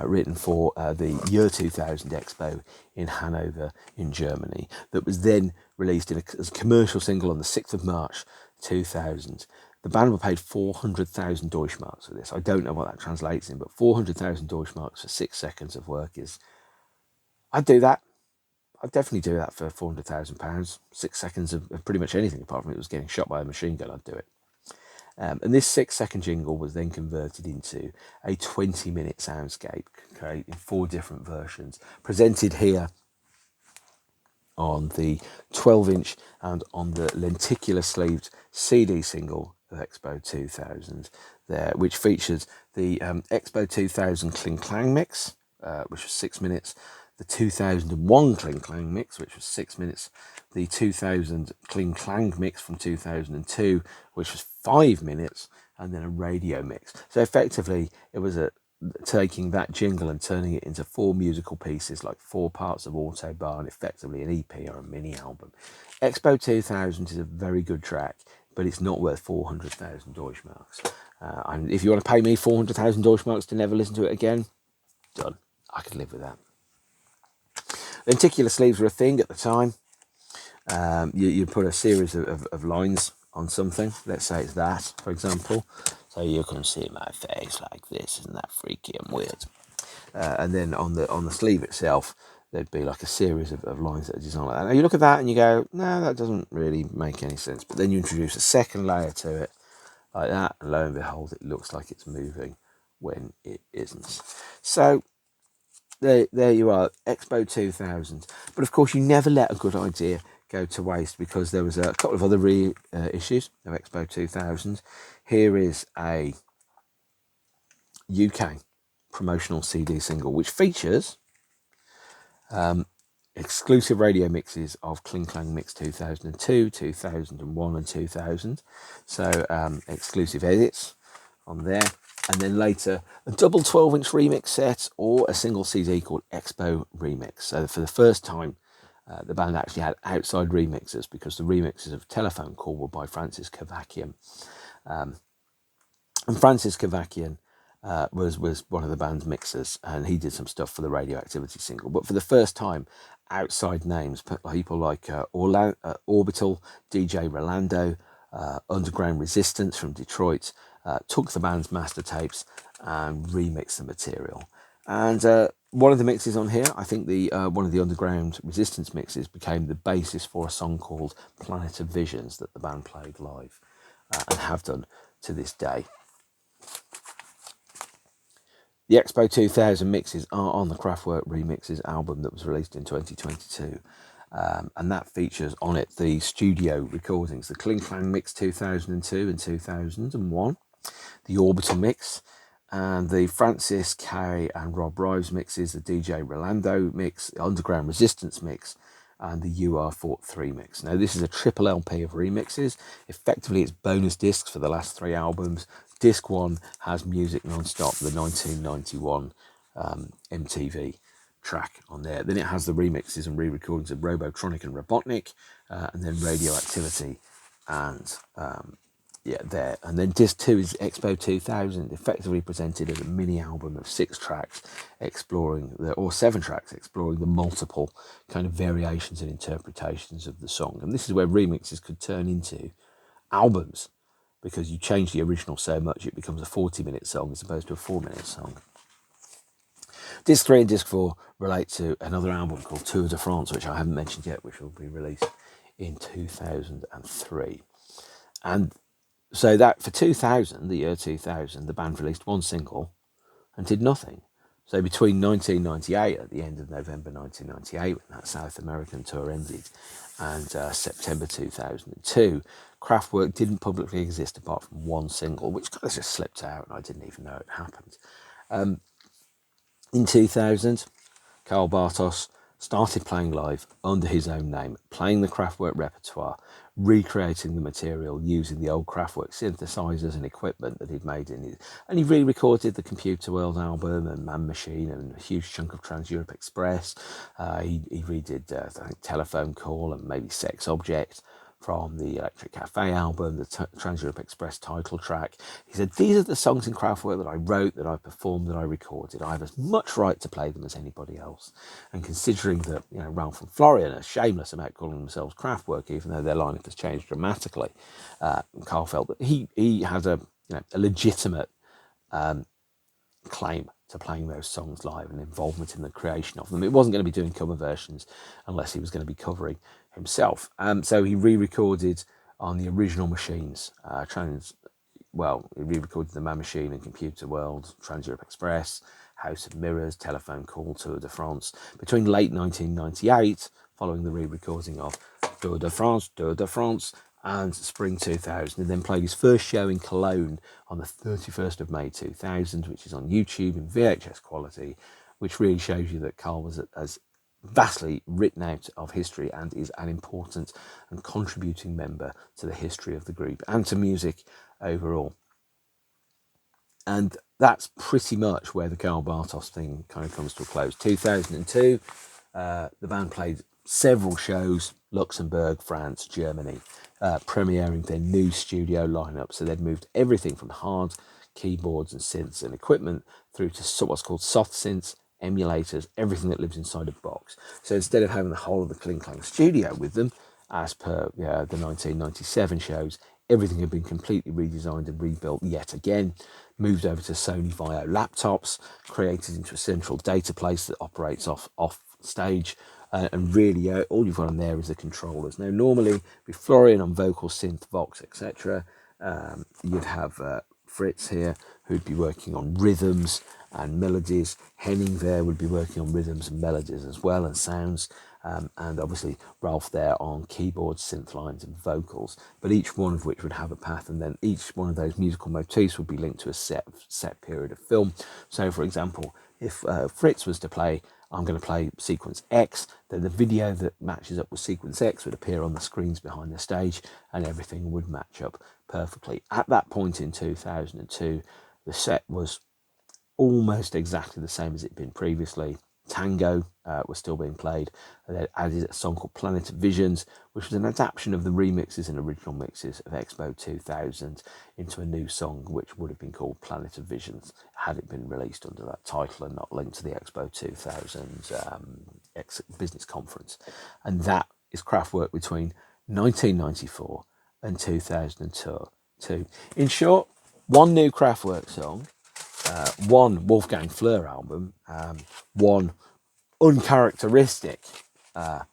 written for the year 2000 Expo in Hanover in Germany, that was then released as a commercial single on the 6th of March 2000. The band were paid 400,000 Deutschmarks for this. I don't know what that translates in, but 400,000 Deutschmarks for 6 seconds of work is... I'd do that. I'd definitely do that for £400,000. 6 seconds of pretty much anything, apart from it was getting shot by a machine gun, I'd do it. And this 6-second jingle was then converted into a 20-minute soundscape, okay, in 4 different versions, presented here on the 12-inch and on the lenticular-sleeved CD single of Expo 2000 there, which features the Expo 2000 Kling Klang mix, which was 6 minutes, the 2001 Kling Klang mix, which was 6 minutes, the 2000 Kling Klang mix from 2002, which was 5 minutes, and then a radio mix. So effectively, it was taking that jingle and turning it into 4 musical pieces, like 4 parts of Autobahn, effectively an EP or a mini album. Expo 2000 is a very good track, but it's not worth 400,000 Deutschmarks. And if you want to pay me 400,000 Deutschmarks to never listen to it again, done. I could live with that. Lenticular sleeves were a thing at the time. You put a series of lines on something. Let's say it's that, for example. So you can see my face like this. Isn't that freaky and weird? and then on the sleeve itself, there'd be like a series of lines that are designed like that. Now you look at that and you go, no, that doesn't really make any sense. But then you introduce a second layer to it, like that, and lo and behold, it looks like it's moving when it isn't. So there you are, Expo 2000. But of course, you never let a good idea go to waste, because there was a couple of other issues of Expo 2000. Here is a UK promotional CD single which features exclusive radio mixes of Kling Klang Mix 2002, 2001 and 2000. So exclusive edits on there. And then later, a double 12-inch remix set or a single CD called Expo Remix. So for the first time, the band actually had outside remixers, because the remixes of Telephone Call were by Francis Kavakian. And Francis Kavakian was one of the band's mixers, and he did some stuff for the Radioactivity single. But for the first time, outside names, people like Orbital, DJ Rolando, Underground Resistance from Detroit, took the band's master tapes and remixed the material. And one of the mixes on here, I think one of the Underground Resistance mixes, became the basis for a song called Planet of Visions that the band played live and have done to this day. The Expo 2000 mixes are on the Kraftwerk Remixes album that was released in 2022. And that features on it the studio recordings, the Kling Klang Mix 2002 and 2001, the Orbital Mix, and the Francis K and Rob Rives mixes, the DJ Rolando mix, the Underground Resistance mix, and the UR43 mix. Now, this is a triple LP of remixes. Effectively, it's bonus discs for the last 3 albums. Disc 1 has Music Non-Stop, the 1991 MTV track on there. Then it has the remixes and re-recordings of Robotronic and Robotnik, and then Radioactivity, and there. And then disc 2 is Expo 2000, effectively presented as a mini album of 6 tracks or 7 tracks exploring the multiple kind of variations and interpretations of the song. And this is where remixes could turn into albums, because you change the original so much it becomes a 40-minute song as opposed to a 4-minute song. Disc 3 and Disc 4 relate to another album called Tour de France, which I haven't mentioned yet, which will be released in 2003. And so that for 2000, the year 2000, the band released 1 single and did nothing. So between 1998, at the end of November 1998, when that South American tour ended, and September 2002, Kraftwerk didn't publicly exist apart from 1 single, which kind of just slipped out and I didn't even know it happened. In 2000, Karl Bartos started playing live under his own name, playing the Kraftwerk repertoire, recreating the material using the old Kraftwerk synthesizers and equipment that he'd made in it. And he re-recorded the Computer World album and Man Machine and a huge chunk of Trans-Europe Express. He redid I think Telephone Call and maybe Sex Object from the Electric Cafe album, the Trans-Europe Express title track. He said, these are the songs in Kraftwerk that I wrote, that I performed, that I recorded. I have as much right to play them as anybody else. And considering that, Ralph and Florian are shameless about calling themselves Kraftwerk, even though their lineup has changed dramatically, Karl felt that he had a legitimate claim to playing those songs live and involvement in the creation of them. It wasn't going to be doing cover versions unless he was going to be covering himself. So he re-recorded on the original machines. He re-recorded the Man Machine and Computer World, Trans-Europe Express, House of Mirrors, Telephone Call, Tour de France. Between late 1998, following the re-recording of Tour de France, and spring 2000, and then played his first show in Cologne on the 31st of May 2000, which is on YouTube in VHS quality, which really shows you that Karl was as vastly written out of history and is an important and contributing member to the history of the group and to music overall. And that's pretty much where the Karl Bartos thing kind of comes to a close. 2002, the band played several shows, Luxembourg, France, Germany, premiering their new studio lineup. So they'd moved everything from hard keyboards and synths and equipment through to what's called soft synths, emulators, everything that lives inside a box. So instead of having the whole of the Kling Klang studio with them, as per the 1997 shows, Everything had been completely redesigned and rebuilt yet again, moved over to Sony Vio laptops, created into a central data place that operates off stage. And really, all you've got on there is the controllers. Now, normally, with Florian on vocal, synth, Vox, etc., you'd have Fritz here, who'd be working on rhythms and melodies. Henning there would be working on rhythms and melodies as well, and sounds. And obviously Ralph there on keyboards, synth lines and vocals, but each one of which would have a path, and then each one of those musical motifs would be linked to a set period of film. So for example, if Fritz was to play, I'm going to play sequence X, then the video that matches up with sequence X would appear on the screens behind the stage, and everything would match up perfectly. At that point in 2002, the set was almost exactly the same as it had been previously. Tango was still being played, and they added a song called Planet of Visions, which was an adaptation of the remixes and original mixes of Expo 2000 into a new song which would have been called Planet of Visions had it been released under that title and not linked to the Expo 2000 business conference. And that is Kraftwerk between 1994 and 2002. In short, one new Kraftwerk song, one Wolfgang Flur album, one uncharacteristic Karl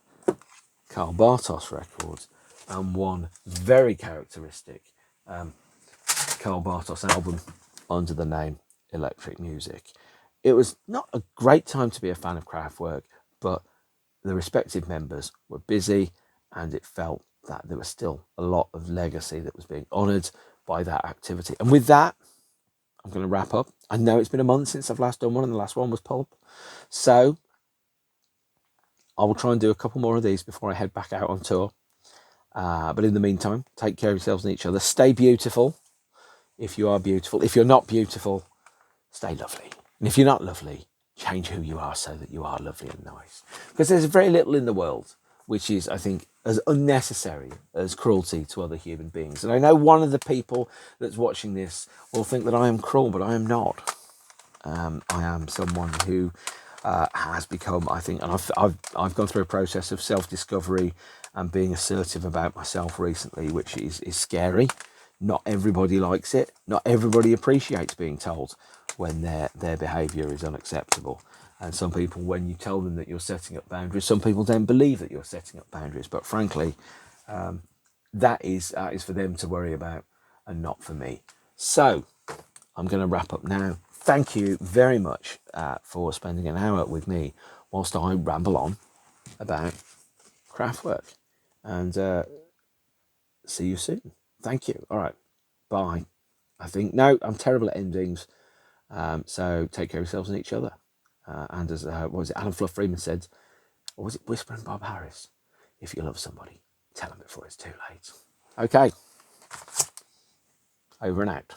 Bartos record, and one very characteristic Karl Bartos album under the name Electric Music. It was not a great time to be a fan of Kraftwerk, but the respective members were busy, and it felt that there was still a lot of legacy that was being honoured by that activity. And with that, I'm going to wrap up. I know it's been a month since I've last done one, and the last one was Pulp. So I will try and do a couple more of these before I head back out on tour. But in the meantime, take care of yourselves and each other. Stay beautiful if you are beautiful. If you're not beautiful, stay lovely. And if you're not lovely, change who you are so that you are lovely and nice. Because there's very little in the world which is, I think, as unnecessary as cruelty to other human beings. And I know one of the people that's watching this will think that I am cruel, but I am not. I am someone who has become, I think, and I've gone through a process of self-discovery and being assertive about myself recently, which is scary. Not everybody likes it. Not everybody appreciates being told when their behaviour is unacceptable. And some people, when you tell them that you're setting up boundaries, some people don't believe that you're setting up boundaries. But frankly, that is for them to worry about and not for me. So I'm going to wrap up now. Thank you very much for spending an hour with me whilst I ramble on about Kraftwerk. And see you soon. Thank you. All right. Bye. No, I'm terrible at endings. So take care of yourselves and each other. And as what was it, Alan Fluff Freeman said, or was it Whispering Bob Harris? If you love somebody, tell them before it's too late. Okay. Over and out.